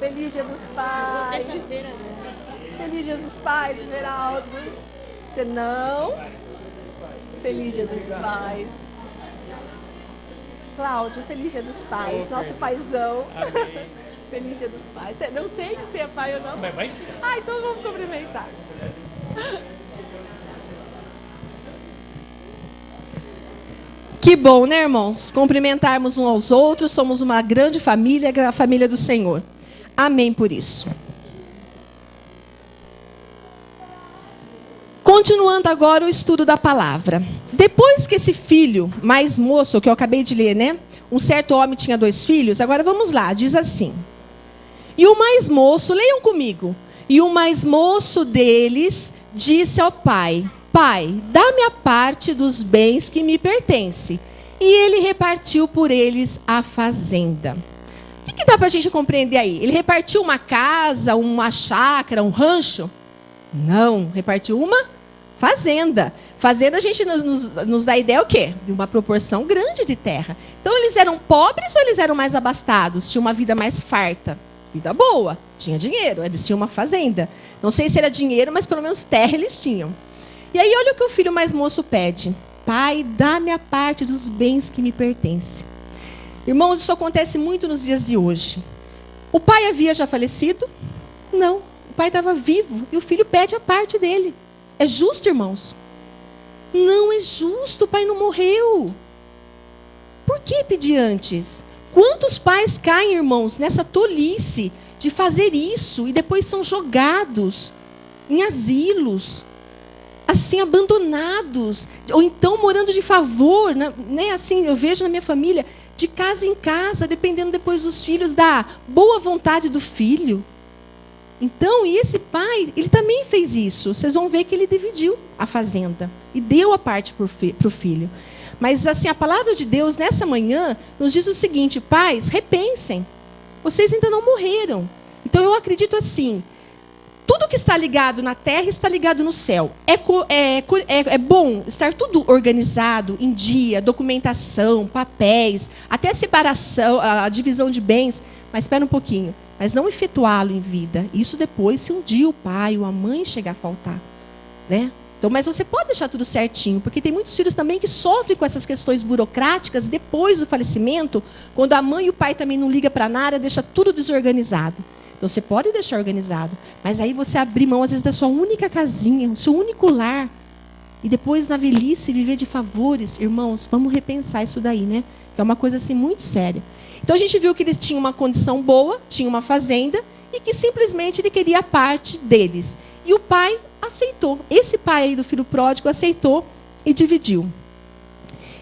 Feliz Dia dos Pais. Feliz Dia dos Pais, Esmeralda. Você não? Feliz Dia dos Pais. Cláudio, Feliz Dia dos Pais. Nosso paizão. Amém. Feliz Dia dos Pais. Não sei se é pai ou não. Mas Ah, então vamos cumprimentar. Que bom, né, irmãos? Cumprimentarmos uns aos outros. Somos uma grande família, a família do Senhor. Amém por isso. Continuando agora o estudo da palavra. Depois que esse filho mais moço, que eu acabei de ler, né? Um certo homem tinha 2 filhos. Agora vamos lá, diz assim. E o mais moço, leiam comigo. E o mais moço deles disse ao pai: Pai, dá-me a parte dos bens que me pertence. E ele repartiu por eles a fazenda. O que dá para a gente compreender aí? Ele repartiu uma casa, uma chácara, um rancho? Não, repartiu uma fazenda. Fazenda a gente nos dá ideia o quê? De uma proporção grande de terra. Então eles eram pobres ou eles eram mais abastados? Tinham uma vida mais farta. Vida boa, tinha dinheiro, eles tinham uma fazenda. Não sei se era dinheiro, mas pelo menos terra eles tinham. E aí olha o que o filho mais moço pede. Pai, dá-me a parte dos bens que me pertencem. Irmãos, isso acontece muito nos dias de hoje. O pai havia já falecido? Não, o pai estava vivo e o filho pede a parte dele. É justo, irmãos? Não é justo, o pai não morreu. Por que pedir antes? Quantos pais caem, irmãos, nessa tolice de fazer isso e depois são jogados em asilos, assim, abandonados, ou então morando de favor, né? Assim, eu vejo na minha família, de casa em casa, dependendo depois dos filhos, da boa vontade do filho. Então, e esse pai, ele também fez isso. Vocês vão ver que ele dividiu a fazenda e deu a parte para o filho. Mas assim, a palavra de Deus nessa manhã nos diz o seguinte: pais, repensem. Vocês ainda não morreram. Então eu acredito assim, tudo que está ligado na terra está ligado no céu. É bom estar tudo organizado, em dia, documentação, papéis, até a separação, a divisão de bens. Mas espera um pouquinho. Mas não efetuá-lo em vida. Isso depois, se um dia o pai ou a mãe chegar a faltar, né? Então, mas você pode deixar tudo certinho, porque tem muitos filhos também que sofrem com essas questões burocráticas depois do falecimento, quando a mãe e o pai também não ligam para nada, deixa tudo desorganizado. Então, você pode deixar organizado, mas aí você abrir mão, às vezes, da sua única casinha, o seu único lar, e depois, na velhice, viver de favores. Irmãos, vamos repensar isso daí, né? Que é uma coisa, assim, muito séria. Então, a gente viu que eles tinham uma condição boa, tinham uma fazenda, e que simplesmente ele queria a parte deles. E o pai aceitou. Esse pai aí do filho pródigo aceitou e dividiu.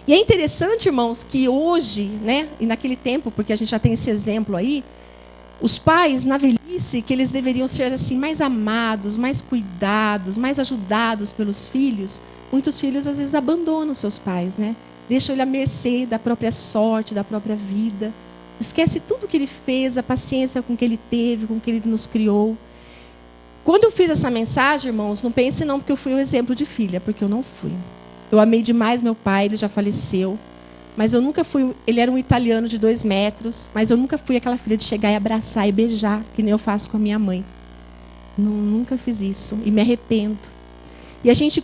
E é interessante, irmãos, que hoje, né, e naquele tempo, porque a gente já tem esse exemplo aí, os pais, na velhice, que eles deveriam ser assim mais amados, mais cuidados, mais ajudados pelos filhos, muitos filhos às vezes abandonam seus pais, né? Deixam ele à mercê da própria sorte, da própria vida. Esquece tudo que ele fez, a paciência com que ele teve, com que ele nos criou. Quando eu fiz essa mensagem, irmãos, não pense não porque eu fui um exemplo de filha, porque eu não fui. Eu amei demais meu pai, ele já faleceu. Mas eu nunca fui, ele era um italiano de 2 metros, mas eu nunca fui aquela filha de chegar e abraçar e beijar, que nem eu faço com a minha mãe. Não, nunca fiz isso e me arrependo. E a gente,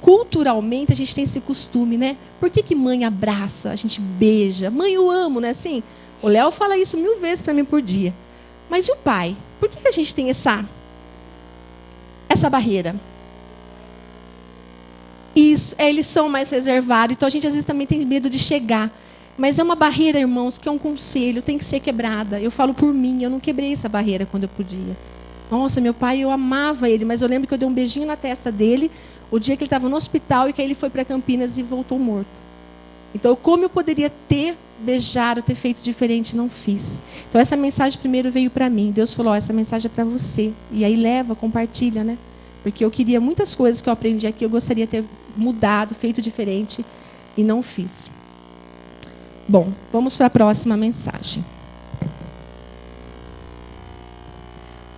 culturalmente, a gente tem esse costume, né? Por que mãe abraça, a gente beija? Mãe, eu amo, né? Assim, o Léo fala isso 1000 vezes para mim por dia. Mas e o pai? Por que a gente tem essa barreira? Isso, eles são mais reservados, então a gente às vezes também tem medo de chegar. Mas é uma barreira, irmãos, que é um conselho, tem que ser quebrada. Eu falo por mim, eu não quebrei essa barreira quando eu podia. Nossa, meu pai, eu amava ele, mas eu lembro que eu dei um beijinho na testa dele o dia que ele estava no hospital e que aí ele foi para Campinas e voltou morto. Então, como eu poderia ter beijado, ter feito diferente, não fiz. Então, essa mensagem primeiro veio para mim. Deus falou, essa mensagem é para você. E aí leva, compartilha, né? Porque eu queria muitas coisas que eu aprendi aqui, eu gostaria de ter mudado, feito diferente, e não fiz. Bom, vamos para a próxima mensagem.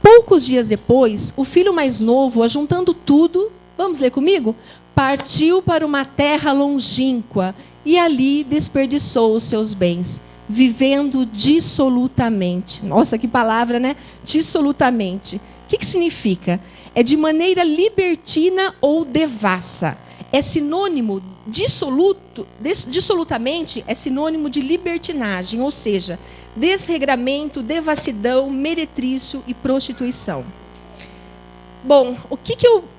Poucos dias depois, o filho mais novo, ajuntando tudo, vamos ler comigo? Partiu para uma terra longínqua e ali desperdiçou os seus bens. vivendo dissolutamente. Nossa, que palavra, né? Dissolutamente. O que significa? É de maneira libertina ou devassa. É sinônimo, dissolutamente, é sinônimo de libertinagem, ou seja, desregramento, devassidão, meretrício e prostituição. Bom, o que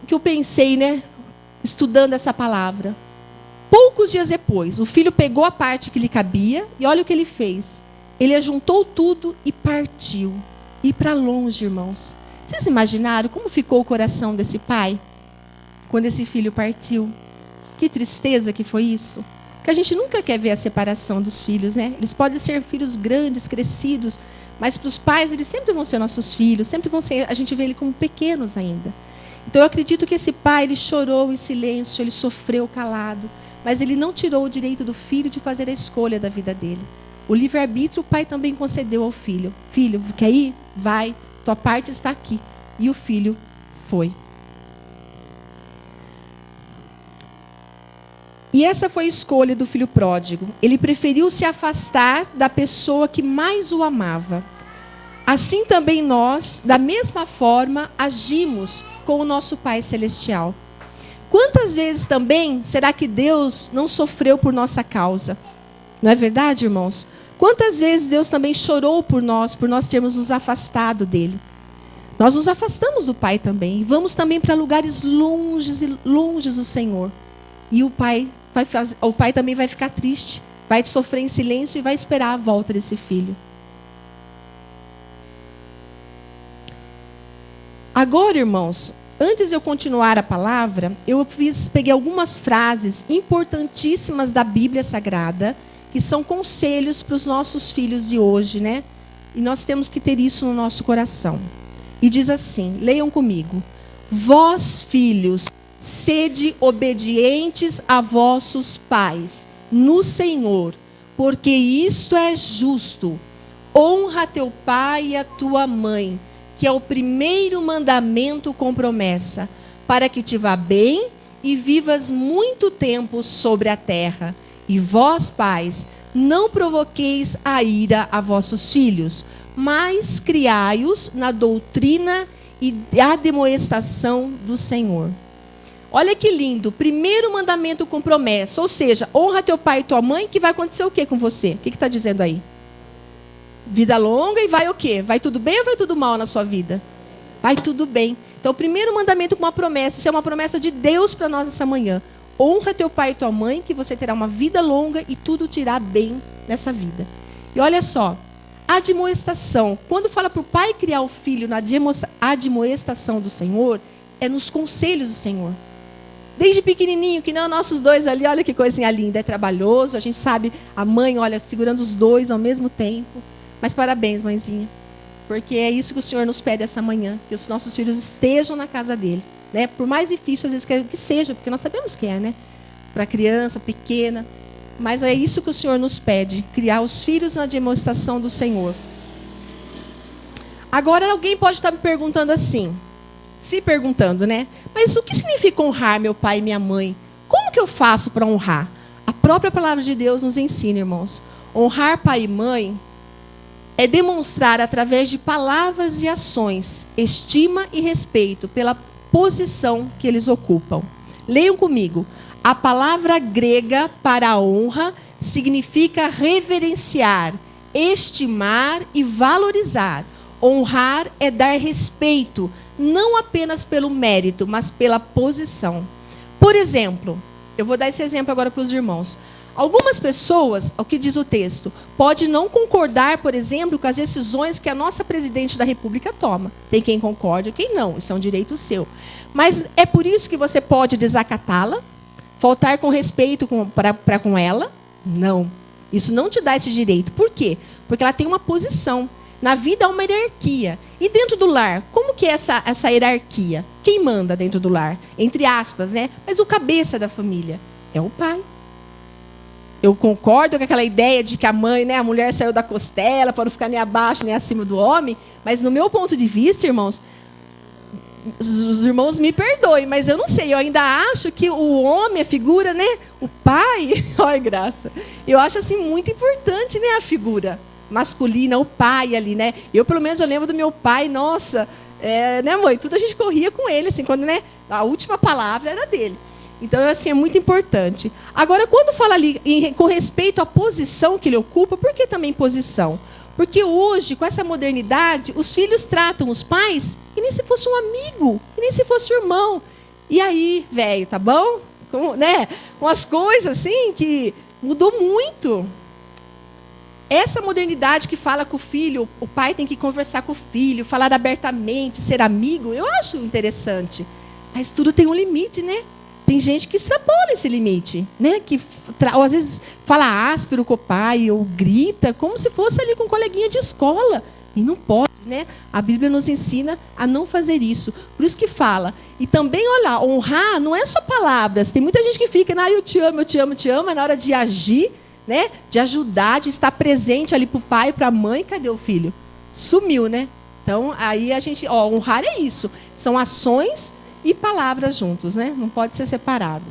eu pensei, né, estudando essa palavra? Poucos dias depois, o filho pegou a parte que lhe cabia e olha o que ele fez. Ele ajuntou tudo e partiu. E para longe, irmãos. Vocês imaginaram como ficou o coração desse pai quando esse filho partiu? Que tristeza que foi isso. Porque a gente nunca quer ver a separação dos filhos, né? Eles podem ser filhos grandes, crescidos, mas para os pais eles sempre vão ser nossos filhos, sempre vão ser, a gente vê eles como pequenos ainda. Então eu acredito que esse pai, ele chorou em silêncio, ele sofreu calado, mas ele não tirou o direito do filho de fazer a escolha da vida dele. O livre-arbítrio o pai também concedeu ao filho. Filho, quer ir? Vai, tua parte está aqui. E o filho foi. E essa foi a escolha do filho pródigo. Ele preferiu se afastar da pessoa que mais o amava. Assim também nós, da mesma forma, agimos com o nosso Pai Celestial. Quantas vezes também será que Deus não sofreu por nossa causa? Não é verdade, irmãos? Quantas vezes Deus também chorou por nós termos nos afastado dele? Nós nos afastamos do Pai também. E vamos também para lugares longes do Senhor. E o pai também vai ficar triste, vai sofrer em silêncio e vai esperar a volta desse filho. Agora, irmãos, antes de eu continuar a palavra, peguei algumas frases importantíssimas da Bíblia Sagrada, que são conselhos para os nossos filhos de hoje, né? E nós temos que ter isso no nosso coração. E diz assim, leiam comigo. Vós, filhos, sede obedientes a vossos pais, no Senhor, porque isto é justo. Honra teu pai e a tua mãe, que é o primeiro mandamento com promessa, para que te vá bem e vivas muito tempo sobre a terra. E vós, pais, não provoqueis a ira a vossos filhos, mas criai-os na doutrina e admoestação do Senhor. Olha que lindo, primeiro mandamento com promessa, ou seja, honra teu pai e tua mãe, que vai acontecer o que com você? O que está dizendo aí? Vida longa e vai o quê? Vai tudo bem ou vai tudo mal na sua vida? Vai tudo bem. Então, o primeiro mandamento com uma promessa, isso é uma promessa de Deus para nós essa manhã. Honra teu pai e tua mãe, que você terá uma vida longa e tudo te irá bem nessa vida. E olha só, admoestação. Quando fala para o pai criar o filho na admoestação do Senhor, é nos conselhos do Senhor. Desde pequenininho, que não nossos dois ali, olha que coisinha linda, é trabalhoso, a gente sabe, a mãe, olha, segurando os dois ao mesmo tempo. Mas parabéns, mãezinha, porque é isso que o Senhor nos pede essa manhã, que os nossos filhos estejam na casa dele, né? Por mais difícil às vezes que seja, porque nós sabemos que é, né? Para criança pequena, mas é isso que o Senhor nos pede, criar os filhos na demonstração do Senhor. Agora alguém pode estar me perguntando assim, se perguntando, né? Mas o que significa honrar meu pai e minha mãe? Como que eu faço para honrar? A própria palavra de Deus nos ensina, irmãos. Honrar pai e mãe é demonstrar através de palavras e ações estima e respeito pela posição que eles ocupam. Leiam comigo. A palavra grega para honra significa reverenciar, estimar e valorizar. Honrar é dar respeito, não apenas pelo mérito, mas pela posição. Por exemplo, eu vou dar esse exemplo agora para os irmãos. Algumas pessoas, o que diz o texto, pode não concordar, por exemplo, com as decisões que a nossa presidente da República toma. Tem quem concorde e quem não, isso é um direito seu. Mas é por isso que você pode desacatá-la, faltar com respeito para com ela? Não, isso não te dá esse direito. Por quê? Porque ela tem uma posição. Na vida há uma hierarquia. E dentro do lar, como que é essa hierarquia? Quem manda dentro do lar? Entre aspas, né? Mas o cabeça da família é o pai. Eu concordo com aquela ideia de que a mãe, né, a mulher saiu da costela para não ficar nem abaixo nem acima do homem, mas no meu ponto de vista, irmãos, os irmãos me perdoem, mas eu não sei, eu ainda acho que o homem, a figura, né? O pai, olha graça. Eu acho assim muito importante, né, a figura masculina, o pai ali, né? Pelo menos eu lembro do meu pai, nossa, né, mãe? Tudo a gente corria com ele, assim, quando, né, a última palavra era dele. Então, assim, é muito importante. Agora, quando fala ali com respeito à posição que ele ocupa, por que também posição? Porque hoje, com essa modernidade, os filhos tratam os pais que nem se fosse um amigo, que nem se fosse um irmão. E aí, velho, tá bom? Né? Umas coisas assim que mudou muito. Essa modernidade que fala com o filho, o pai tem que conversar com o filho, falar abertamente, ser amigo, eu acho interessante. Mas tudo tem um limite, né? Tem gente que extrapola esse limite, né? Que ou às vezes fala áspero com o pai, ou grita, como se fosse ali com um coleguinha de escola. E não pode, né? A Bíblia nos ensina a não fazer isso. Por isso que fala. E também, olha, honrar não é só palavras. Tem muita gente que fica, eu te amo, eu te amo, eu te amo. Mas na hora de agir, né? De ajudar, de estar presente ali para o pai, para a mãe, cadê o filho? Sumiu, né? Então, aí a gente, honrar é isso. São ações e palavras juntos, né? Não pode ser separado.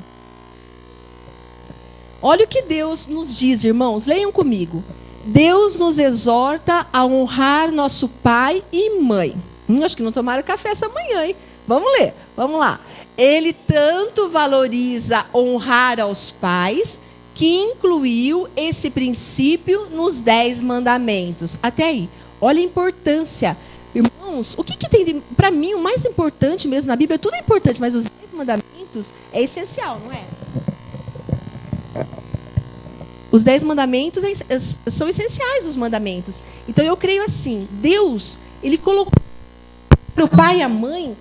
Olha o que Deus nos diz, irmãos. Leiam comigo. Deus nos exorta a honrar nosso pai e mãe. Acho que não tomaram café essa manhã, hein? Vamos ler, vamos lá. Ele tanto valoriza honrar aos pais, que incluiu esse princípio nos 10 mandamentos. Até aí. Olha a importância. Irmãos, o que tem, para mim, o mais importante mesmo na Bíblia, tudo é importante, mas os 10 mandamentos é essencial, não é? Os 10 mandamentos são essenciais, os mandamentos. Então, eu creio assim, Deus, ele colocou para o pai e a mãe,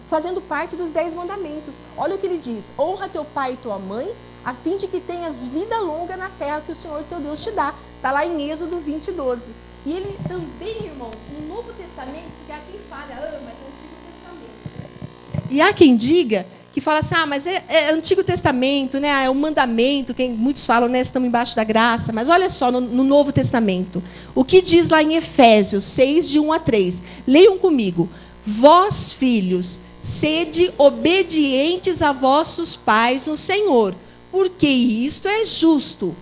fazendo parte dos 10 mandamentos. Olha o que ele diz, honra teu pai e tua mãe, a fim de que tenhas vida longa na terra que o Senhor teu Deus te dá. Está lá em Êxodo 20, 12. E ele também, irmãos, no Novo Testamento, porque há quem fale, mas é o Antigo Testamento. E há quem diga, que fala assim, mas é Antigo Testamento, né? É um mandamento, muitos falam, né? Estamos embaixo da graça. Mas olha só, no Novo Testamento, o que diz lá em Efésios 6, de 1 a 3. Leiam comigo. Vós, filhos, sede obedientes a vossos pais no Senhor, porque isto é justo.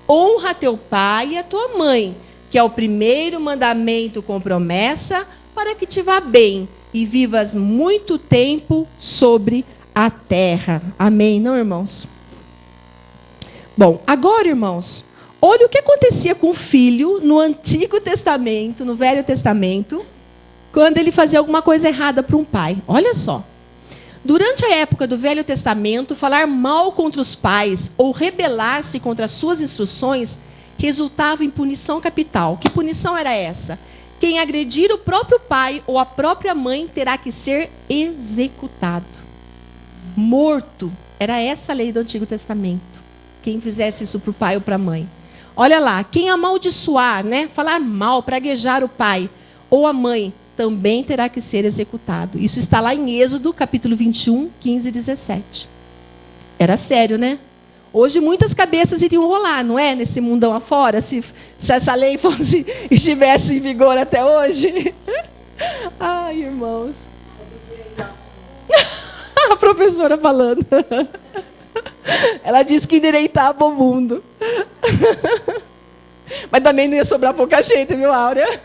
Honra teu pai e a tua mãe, que é o primeiro mandamento com promessa, para que te vá bem e vivas muito tempo sobre a terra. Amém, não, irmãos? Bom, agora, irmãos, olha o que acontecia com o filho no Antigo Testamento, no Velho Testamento, quando ele fazia alguma coisa errada para um pai. Olha só. Durante a época do Velho Testamento, falar mal contra os pais ou rebelar-se contra as suas instruções resultava em punição capital. Que punição era essa? Quem agredir o próprio pai ou a própria mãe terá que ser executado. Morto. Era essa a lei do Antigo Testamento. Quem fizesse isso para o pai ou para a mãe. Olha lá, quem amaldiçoar, né? Falar mal, praguejar o pai ou a mãe, também terá que ser executado. Isso está lá em Êxodo, capítulo 21, 15 e 17. Era sério, né? Hoje muitas cabeças iriam rolar, não é? Nesse mundão afora, se essa lei estivesse em vigor até hoje. Ai, irmãos. A professora falando. Ela disse que endireitava o mundo. Mas também não ia sobrar pouca gente, viu, Áurea?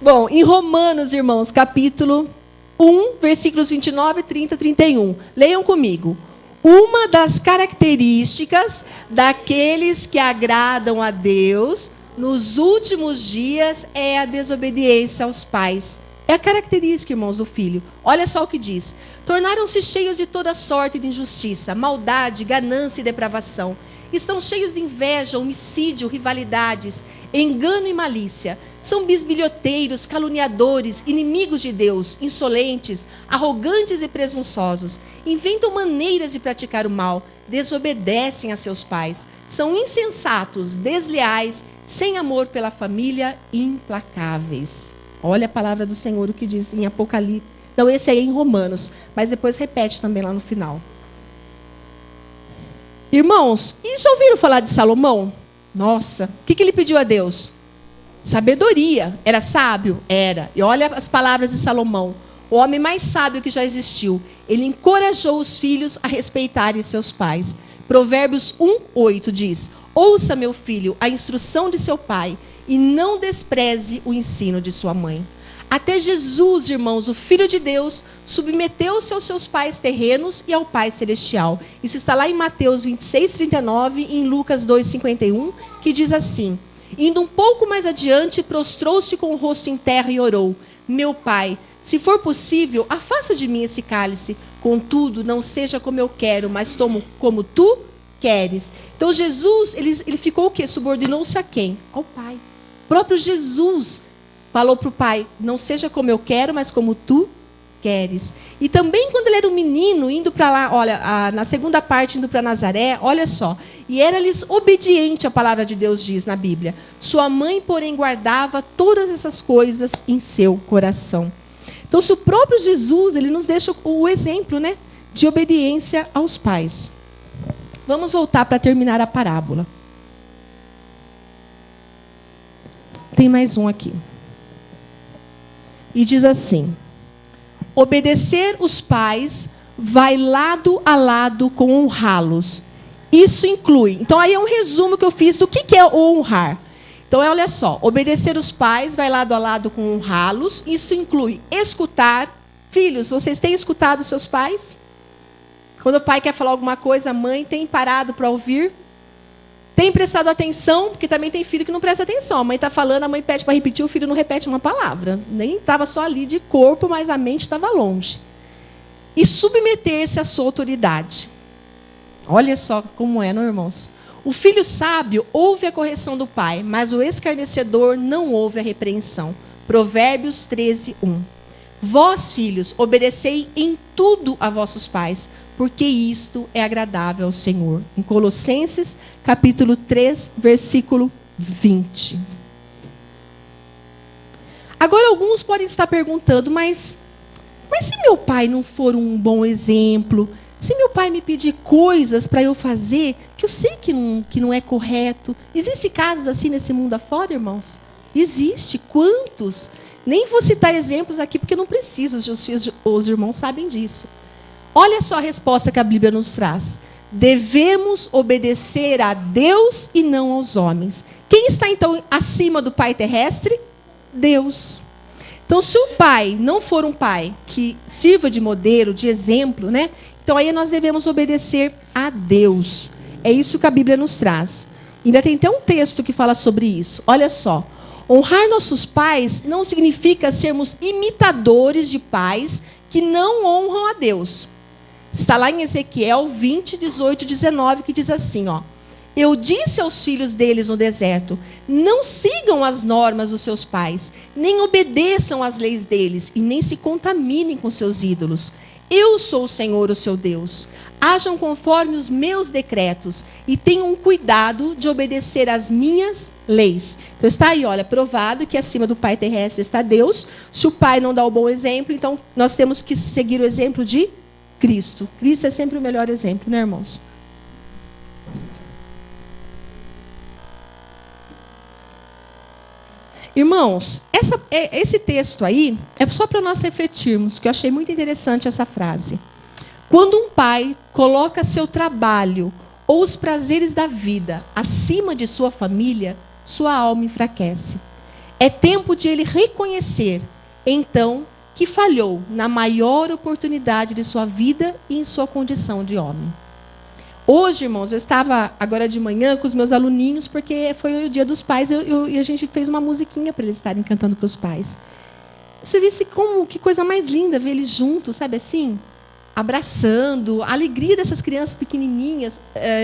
Bom, em Romanos, irmãos, capítulo 1, versículos 29, 30 e 31. Leiam comigo. Uma das características daqueles que agradam a Deus nos últimos dias é a desobediência aos pais. É a característica, irmãos, do filho. Olha só o que diz. Tornaram-se cheios de toda sorte de injustiça, maldade, ganância e depravação. Estão cheios de inveja, homicídio, rivalidades, engano e malícia. São bisbilhoteiros, caluniadores, inimigos de Deus, insolentes, arrogantes e presunçosos. Inventam maneiras de praticar o mal, desobedecem a seus pais. São insensatos, desleais, sem amor pela família, implacáveis. Olha a palavra do Senhor, o que diz em Apocalipse. Então, esse aí é em Romanos, mas depois repete também lá no final. Irmãos, e já ouviram falar de Salomão? Nossa, o que ele pediu a Deus? Sabedoria. Era sábio? Era. E olha as palavras de Salomão. o homem mais sábio que já existiu. Ele encorajou os filhos a respeitarem seus pais. Provérbios 1:8 diz: ouça, meu filho, a instrução de seu pai, e não despreze o ensino de sua mãe. Até Jesus, irmãos, o Filho de Deus, submeteu-se aos seus pais terrenos e ao Pai Celestial. Isso está lá em Mateus 26:39 e em Lucas 2:51, que diz assim: indo um pouco mais adiante, prostrou-se com o rosto em terra e orou: meu Pai, se for possível, afasta de mim esse cálice. Contudo, não seja como eu quero, mas como tu queres. Então Jesus, ele ficou o quê? Subordinou-se a quem? Ao Pai. O próprio Jesus falou para o pai: não seja como eu quero, mas como tu queres. E também quando ele era um menino, indo para lá, olha, na segunda parte, indo para Nazaré, olha só. E era-lhes obediente, a palavra de Deus diz na Bíblia. Sua mãe, porém, guardava todas essas coisas em seu coração. Então, se o próprio Jesus, ele nos deixa o exemplo, né, de obediência aos pais. Vamos voltar para terminar a parábola. Tem mais um aqui. E diz assim: obedecer os pais vai lado a lado com honrá-los. Isso inclui. Então, aí é um resumo que eu fiz do que é honrar. Então, olha só. Obedecer os pais vai lado a lado com honrá-los. Isso inclui escutar. Filhos, vocês têm escutado seus pais? Quando o pai quer falar alguma coisa, a mãe tem parado para ouvir? Tem prestado atenção? Porque também tem filho que não presta atenção. A mãe está falando, a mãe pede para repetir, o filho não repete uma palavra. Nem estava só ali de corpo, mas a mente estava longe. E submeter-se à sua autoridade. Olha só como é, não, irmãos? O filho sábio ouve a correção do pai, mas o escarnecedor não ouve a repreensão. Provérbios 13:1. Vós, filhos, obedecei em tudo a vossos pais, porque isto é agradável ao Senhor. Em Colossenses, capítulo 3, versículo 20. Agora, alguns podem estar perguntando, mas se meu pai não for um bom exemplo, se meu pai me pedir coisas para eu fazer, que eu sei que não é correto, existem casos assim nesse mundo afora, irmãos? Existe. Quantos? Nem vou citar exemplos aqui, porque não preciso, os irmãos sabem disso. Olha só a resposta que a Bíblia nos traz. Devemos obedecer a Deus e não aos homens. Quem está, então, acima do pai terrestre? Deus. Então, se o pai não for um pai que sirva de modelo, de exemplo, né? Então, aí nós devemos obedecer a Deus. É isso que a Bíblia nos traz. Ainda tem até um texto que fala sobre isso. Olha só. Honrar nossos pais não significa sermos imitadores de pais que não honram a Deus. Está lá em Ezequiel 20, 18 e 19, que diz assim, ó: eu disse aos filhos deles no deserto: não sigam as normas dos seus pais, nem obedeçam às leis deles, e nem se contaminem com seus ídolos. Eu sou o Senhor, o seu Deus. Ajam conforme os meus decretos e tenham cuidado de obedecer às minhas leis. Então está aí, olha, provado que acima do pai terrestre está Deus. Se o pai não dá o bom exemplo, então nós temos que seguir o exemplo de Cristo. Cristo é sempre o melhor exemplo, né, irmãos? Irmãos, esse texto aí é só para nós refletirmos, que eu achei muito interessante essa frase. Quando um pai coloca seu trabalho ou os prazeres da vida acima de sua família, sua alma enfraquece. É tempo de ele reconhecer, então, que falhou na maior oportunidade de sua vida e em sua condição de homem. Hoje, irmãos, eu estava agora de manhã com os meus aluninhos, porque foi o dia dos pais, e a gente fez uma musiquinha para eles estarem cantando para os pais. Você vê que coisa mais linda ver eles juntos, sabe assim? Abraçando, a alegria dessas crianças pequenininhas.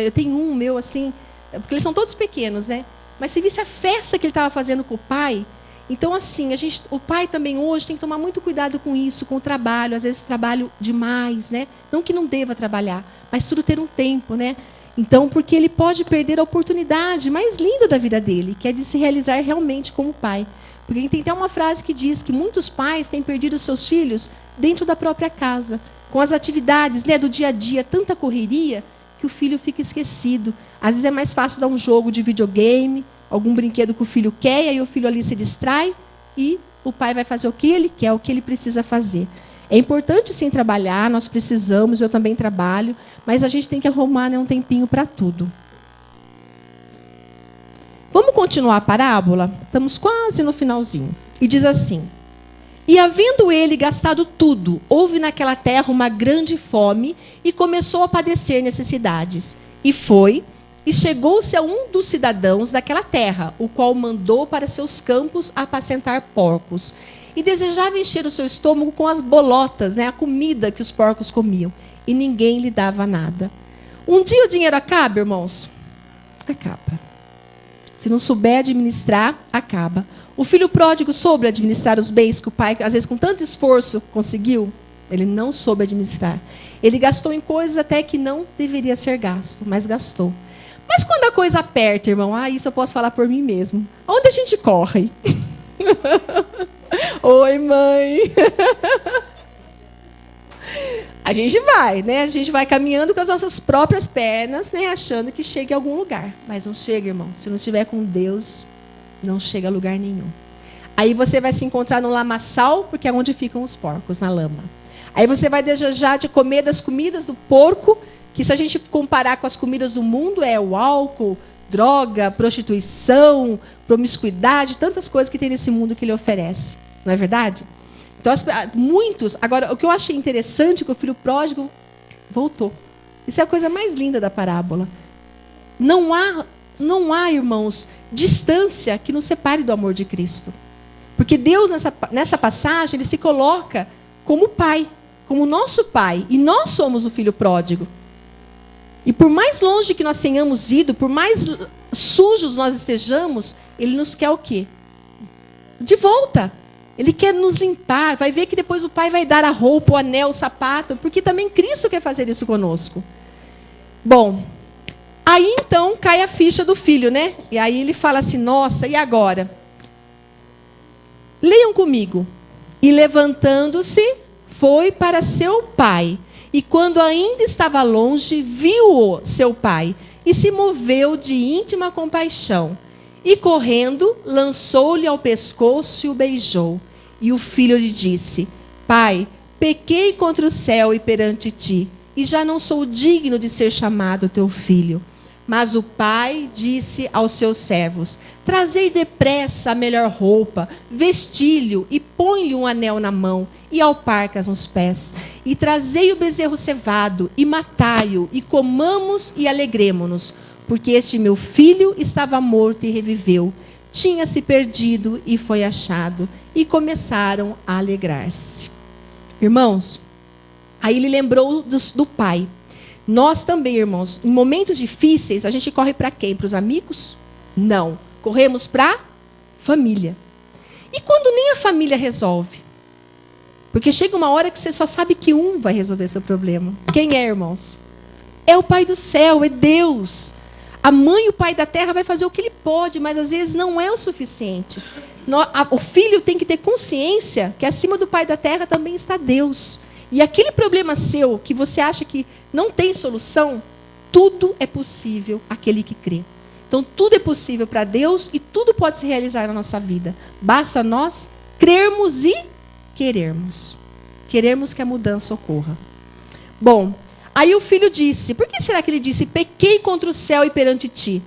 Eu tenho um meu assim, porque eles são todos pequenos, né? Mas você visse a festa que ele estava fazendo com o pai. Então, assim, o pai também hoje tem que tomar muito cuidado com isso, com o trabalho. Às vezes trabalho demais, né? Não que não deva trabalhar, mas tudo ter um tempo, né? Então, porque ele pode perder a oportunidade mais linda da vida dele, que é de se realizar realmente como pai. Porque tem até uma frase que diz que muitos pais têm perdido seus filhos dentro da própria casa, com as atividades, né, do dia a dia, tanta correria, que o filho fica esquecido. Às vezes é mais fácil dar um jogo de videogame, algum brinquedo que o filho quer, e aí o filho ali se distrai, e o pai vai fazer o que ele quer, o que ele precisa fazer. É importante sim trabalhar, nós precisamos, eu também trabalho, mas a gente tem que arrumar, né, um tempinho para tudo. Vamos continuar a parábola? Estamos quase no finalzinho. E diz assim: e havendo ele gastado tudo, houve naquela terra uma grande fome e começou a padecer necessidades. E foi, e chegou-se a um dos cidadãos daquela terra, o qual mandou para seus campos apacentar porcos. E desejava encher o seu estômago com as bolotas, né, a comida que os porcos comiam. E ninguém lhe dava nada. Um dia o dinheiro acaba, irmãos? Acaba. Se não souber administrar, acaba. O filho pródigo soube administrar os bens que o pai, às vezes com tanto esforço, conseguiu? Ele não soube administrar. Ele gastou em coisas até que não deveria ser gasto, mas gastou. Mas quando a coisa aperta, irmão, isso eu posso falar por mim mesmo. Onde a gente corre? Oi, mãe. A gente vai, né? A gente vai caminhando com as nossas próprias pernas, né? Achando que chega a algum lugar. Mas não chega, irmão. Se não estiver com Deus, não chega a lugar nenhum. Aí você vai se encontrar no lamaçal, porque é onde ficam os porcos, na lama. Aí você vai desejar de comer das comidas do porco, que se a gente comparar com as comidas do mundo, é o álcool, droga, prostituição, promiscuidade, tantas coisas que tem nesse mundo que ele oferece. Não é verdade? Então, muitos... Agora, o que eu achei interessante é que o filho pródigo voltou. Isso é a coisa mais linda da parábola. Não há, irmãos, distância que nos separe do amor de Cristo. Porque Deus, nessa passagem, ele se coloca como pai, como nosso pai. E nós somos o filho pródigo. E por mais longe que nós tenhamos ido, por mais sujos nós estejamos, ele nos quer o quê? De volta. Ele quer nos limpar. Vai ver que depois o pai vai dar a roupa, o anel, o sapato, porque também Cristo quer fazer isso conosco. Bom, aí então cai a ficha do filho, né? E aí ele fala assim, nossa, e agora? Leiam comigo. E levantando-se, foi para seu pai. E quando ainda estava longe, viu-o seu pai. E se moveu de íntima compaixão. E correndo, lançou-lhe ao pescoço e o beijou. E o filho lhe disse, pai, pequei contra o céu e perante ti, e já não sou digno de ser chamado teu filho. Mas o pai disse aos seus servos, trazei depressa a melhor roupa, vesti-lhe e põe-lhe um anel na mão e alparcas nos pés. E trazei o bezerro cevado e matai-o, e comamos e alegremo-nos. Porque este meu filho estava morto e reviveu, tinha se perdido e foi achado. E começaram a alegrar-se. Irmãos, aí ele lembrou do pai. Nós também, irmãos, em momentos difíceis, a gente corre para quem? Para os amigos? Não. Corremos para a família. E quando nem a família resolve? Porque chega uma hora que você só sabe que um vai resolver seu problema. Quem é, irmãos? É o Pai do céu, é Deus. A mãe e o pai da terra vai fazer o que ele pode, mas às vezes não é o suficiente. O filho tem que ter consciência que acima do pai da terra também está Deus. E aquele problema seu, que você acha que não tem solução, tudo é possível àquele que crê. Então tudo é possível para Deus e tudo pode se realizar na nossa vida. Basta nós crermos e querermos. Queremos que a mudança ocorra. Bom, aí o filho disse, por que será que ele disse, pequei contra o céu e perante ti?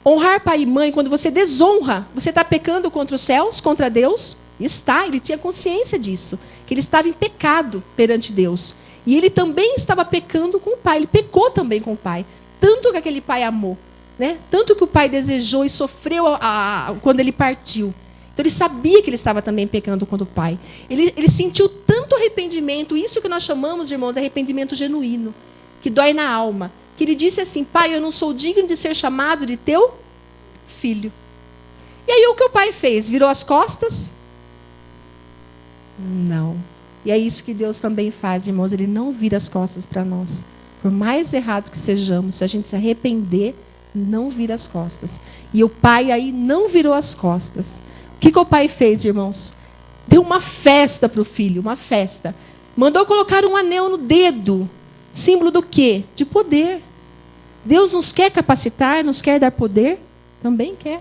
Honrar pai e mãe, quando você desonra, você está pecando contra os céus, contra Deus? Está, ele tinha consciência disso, que ele estava em pecado perante Deus. E ele também estava pecando com o pai, ele pecou também com o pai. Tanto que aquele pai amou, né? Tanto que o pai desejou e sofreu quando ele partiu. Então ele sabia que ele estava também pecando contra o pai. Ele sentiu tanto arrependimento, isso que nós chamamos, irmãos, de arrependimento genuíno, que dói na alma. Que ele disse assim, pai, eu não sou digno de ser chamado de teu filho. E aí o que o pai fez? Virou as costas? Não. E é isso que Deus também faz, irmãos. Ele não vira as costas para nós. Por mais errados que sejamos, se a gente se arrepender, não vira as costas. E o pai aí não virou as costas. O que o pai fez, irmãos? Deu uma festa para o filho, uma festa. Mandou colocar um anel no dedo. Símbolo do quê? De poder. Deus nos quer capacitar, nos quer dar poder? Também quer.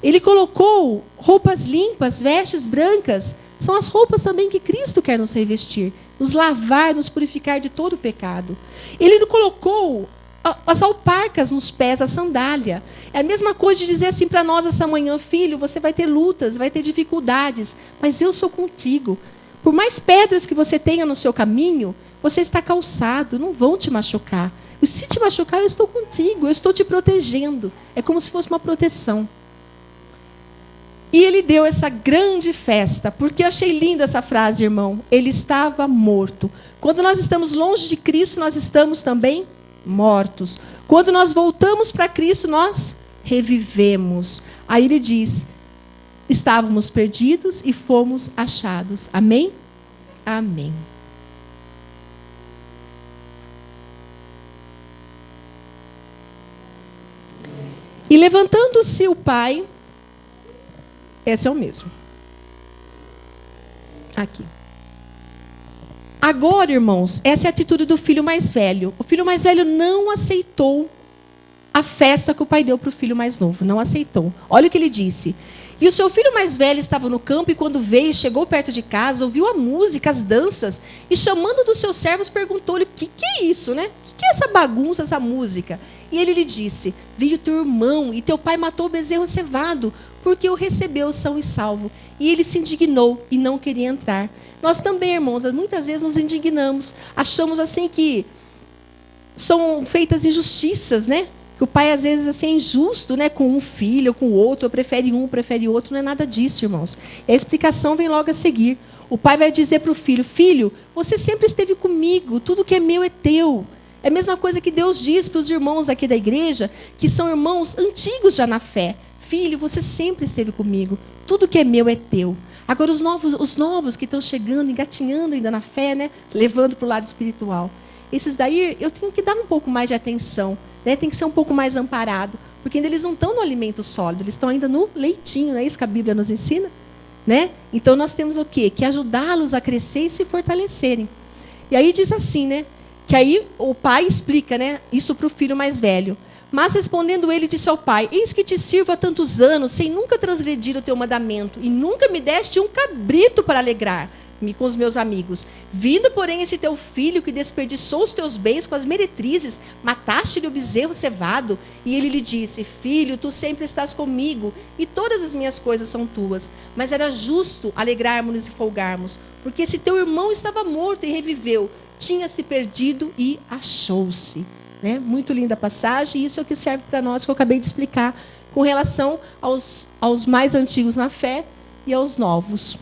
Ele colocou roupas limpas, vestes brancas. São as roupas também que Cristo quer nos revestir, nos lavar, nos purificar de todo o pecado. Ele colocou as alparcas nos pés, a sandália. É a mesma coisa de dizer assim para nós essa manhã: filho, você vai ter lutas, vai ter dificuldades, mas eu sou contigo. Por mais pedras que você tenha no seu caminho, você está calçado, não vão te machucar. E se te machucar, eu estou contigo, eu estou te protegendo. É como se fosse uma proteção. E ele deu essa grande festa, porque eu achei linda essa frase, irmão. Ele estava morto. Quando nós estamos longe de Cristo, nós estamos também mortos. Quando nós voltamos para Cristo, nós revivemos. Aí ele diz: estávamos perdidos e fomos achados. Amém? Amém. E levantando-se o pai, esse é o mesmo. Aqui. Agora, irmãos, essa é a atitude do filho mais velho. O filho mais velho não aceitou a festa que o pai deu para o filho mais novo. Não aceitou. Olha o que ele disse. E o seu filho mais velho estava no campo, e quando veio, chegou perto de casa, ouviu a música, as danças, e chamando dos seus servos, perguntou-lhe: o que é isso, né? O que é essa bagunça, essa música? E ele lhe disse: veio teu irmão, e teu pai matou o bezerro cevado, porque o recebeu são e salvo. E ele se indignou e não queria entrar. Nós também, irmãos, muitas vezes nos indignamos, achamos assim que são feitas injustiças, né? Que o pai, às vezes, assim, é injusto, né? Com um filho, ou com o outro, ou prefere um, prefere outro. Não é nada disso, irmãos. E a explicação vem logo a seguir. O pai vai dizer para o filho: filho, você sempre esteve comigo, tudo que é meu é teu. É a mesma coisa que Deus diz para os irmãos aqui da igreja, que são irmãos antigos já na fé. Filho, você sempre esteve comigo, tudo que é meu é teu. Agora, os novos que estão chegando, engatinhando ainda na fé, né? Levando para o lado espiritual. Esses daí, eu tenho que dar um pouco mais de atenção. Né? Tem que ser um pouco mais amparado, porque ainda eles não estão no alimento sólido, eles estão ainda no leitinho, não é isso que a Bíblia nos ensina? Né? Então nós temos o quê? Que ajudá-los a crescer e se fortalecerem. E aí diz assim, né? Que aí o pai explica, né, isso para o filho mais velho. Mas respondendo ele, disse ao pai: eis que te sirvo há tantos anos, sem nunca transgredir o teu mandamento, e nunca me deste um cabrito para alegrar-me com os meus amigos. Vindo, porém, esse teu filho que desperdiçou os teus bens com as meretrizes, mataste-lhe o bezerro cevado. E ele lhe disse: filho, tu sempre estás comigo, e todas as minhas coisas são tuas. Mas era justo alegrarmos-nos e folgarmos, porque esse teu irmão estava morto e reviveu, tinha-se perdido e achou-se. Né? Muito linda a passagem, e isso é o que serve para nós, que eu acabei de explicar, com relação aos mais antigos na fé e aos novos.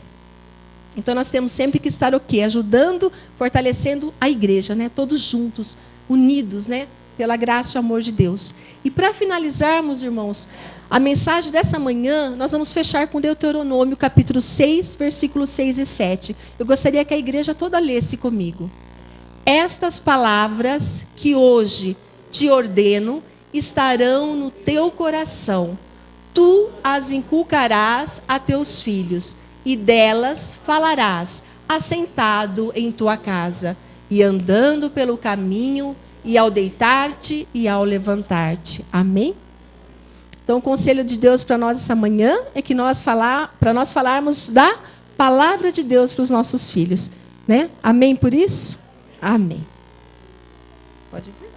Então nós temos sempre que estar o quê? Ajudando, fortalecendo a igreja, né? Todos juntos, unidos, né? Pela graça e amor de Deus. E para finalizarmos, irmãos, a mensagem dessa manhã, nós vamos fechar com Deuteronômio, capítulo 6, versículos 6 e 7. Eu gostaria que a igreja toda lesse comigo. Estas palavras que hoje te ordeno estarão no teu coração. Tu as inculcarás a teus filhos, e delas falarás, assentado em tua casa, e andando pelo caminho, e ao deitar-te e ao levantar-te. Amém? Então, o conselho de Deus para nós essa manhã é que para nós falarmos da palavra de Deus para os nossos filhos. Né? Amém por isso? Amém. Pode vir.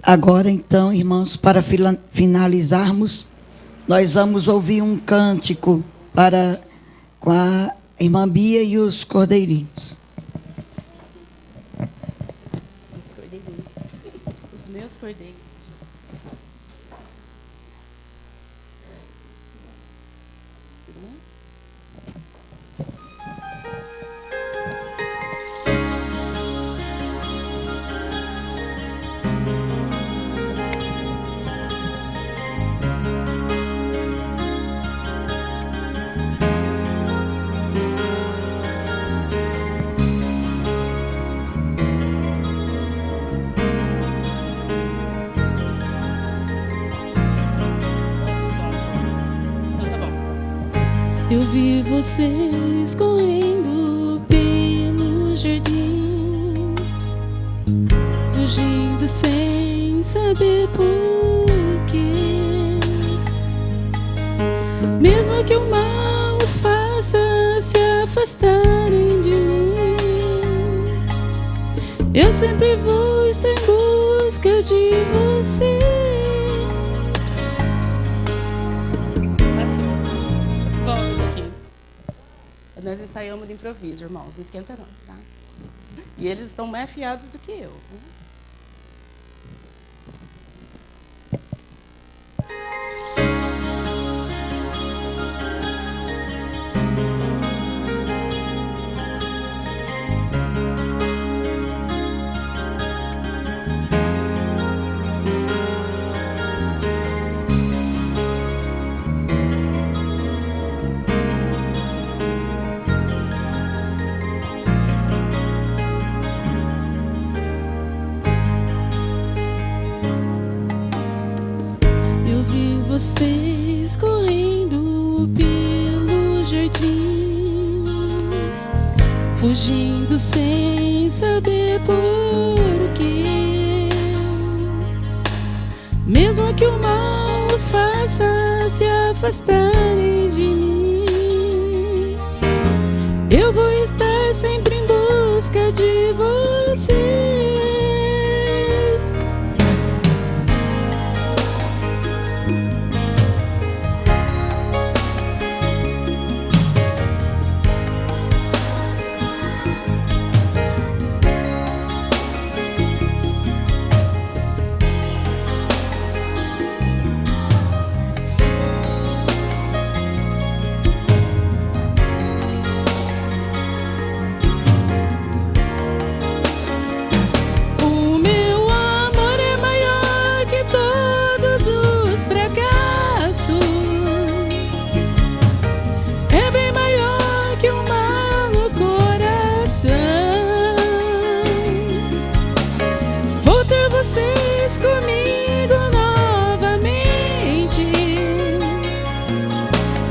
Agora, então, irmãos, para finalizarmos, nós vamos ouvir um cântico com a irmã Bia e os cordeirinhos. Os cordeirinhos. Os meus cordeiros. Eu vi vocês correndo pelo jardim, fugindo sem saber porquê. Mesmo que o mal os faça se afastarem de mim, eu sempre vou estar em busca de você. Volta um pouquinho. Nós ensaiamos de improviso, irmãos. Não esquenta não, tá? E eles estão mais afiados do que eu. Vocês correndo pelo jardim, fugindo sem saber porquê. Mesmo que o mal os faça se afastarem de mim, eu vou estar sempre em busca de vocês.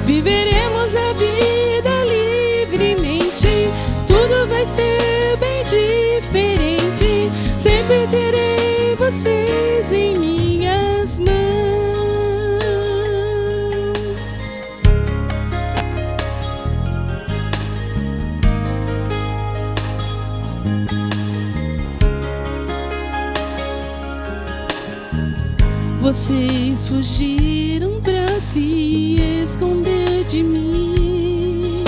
Viveremos a vida livremente, tudo vai ser bem diferente. Sempre terei vocês em minhas mãos. Vocês fugiram pra se esconder de mim,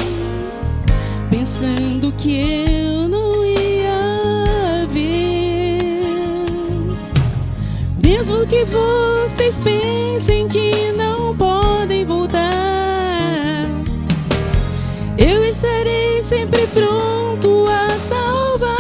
pensando que eu não ia ver. Mesmo que vocês pensem que não podem voltar, eu estarei sempre pronto a salvar.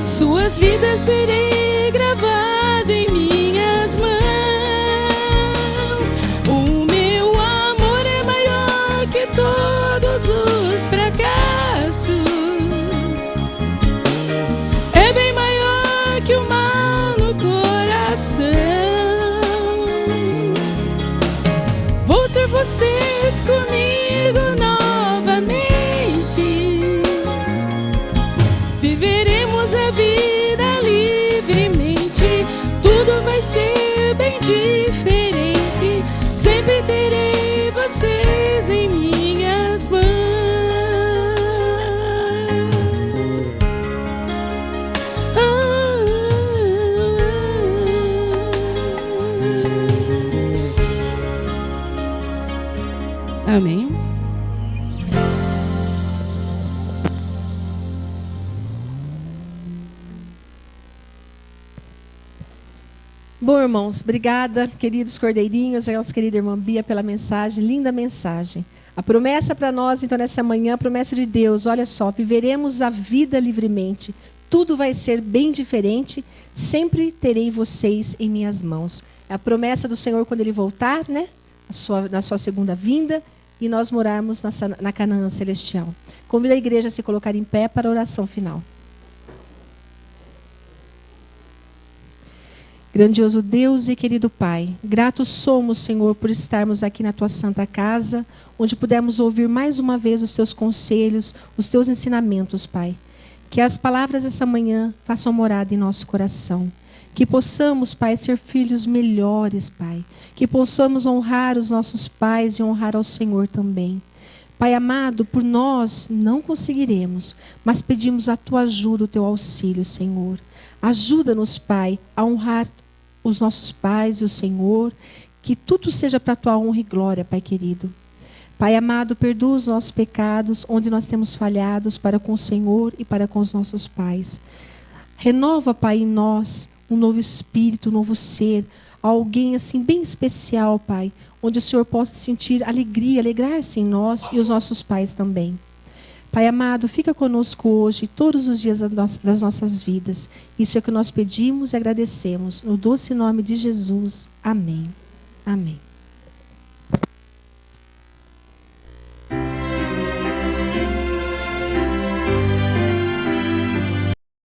Suas vidas terei gravado em minhas mãos. O meu amor é maior que todos os fracassos, é bem maior que o mal no coração. Vou ter vocês comigo novamente. Viveremos a vida livremente, tudo vai ser bem diferente. Sempre terei vocês em minhas mãos. Amém. Bom, irmãos, obrigada, queridos cordeirinhos, a nossa querida irmã Bia, pela mensagem, linda mensagem. A promessa para nós, então, nessa manhã, a promessa de Deus, olha só, viveremos a vida livremente. tudo vai ser bem diferente. Sempre terei vocês em minhas mãos. É a promessa do Senhor quando Ele voltar, né? Na sua segunda vinda, e nós morarmos na Canaã celestial. Convido a igreja a se colocar em pé para a oração final. Grandioso Deus e querido Pai, gratos somos, Senhor, por estarmos aqui na Tua santa casa, onde pudemos ouvir mais uma vez os Teus conselhos, os Teus ensinamentos, Pai. Que as palavras dessa manhã façam morada em nosso coração. Que possamos, Pai, ser filhos melhores, Pai. Que possamos honrar os nossos pais e honrar ao Senhor também. Pai amado, por nós não conseguiremos, mas pedimos a Tua ajuda, o Teu auxílio, Senhor. Ajuda-nos, Pai, a honrar os nossos pais e o Senhor, que tudo seja para a Tua honra e glória, Pai querido. Pai amado, perdoa os nossos pecados, onde nós temos falhados para com o Senhor e para com os nossos pais. Renova, Pai, em nós um novo espírito, um novo ser, alguém assim bem especial, Pai, onde o Senhor possa sentir alegria, alegrar-se em nós e os nossos pais também. Pai amado, fica conosco hoje, todos os dias das nossas vidas. Isso é o que nós pedimos e agradecemos. No doce nome de Jesus. Amém. Amém.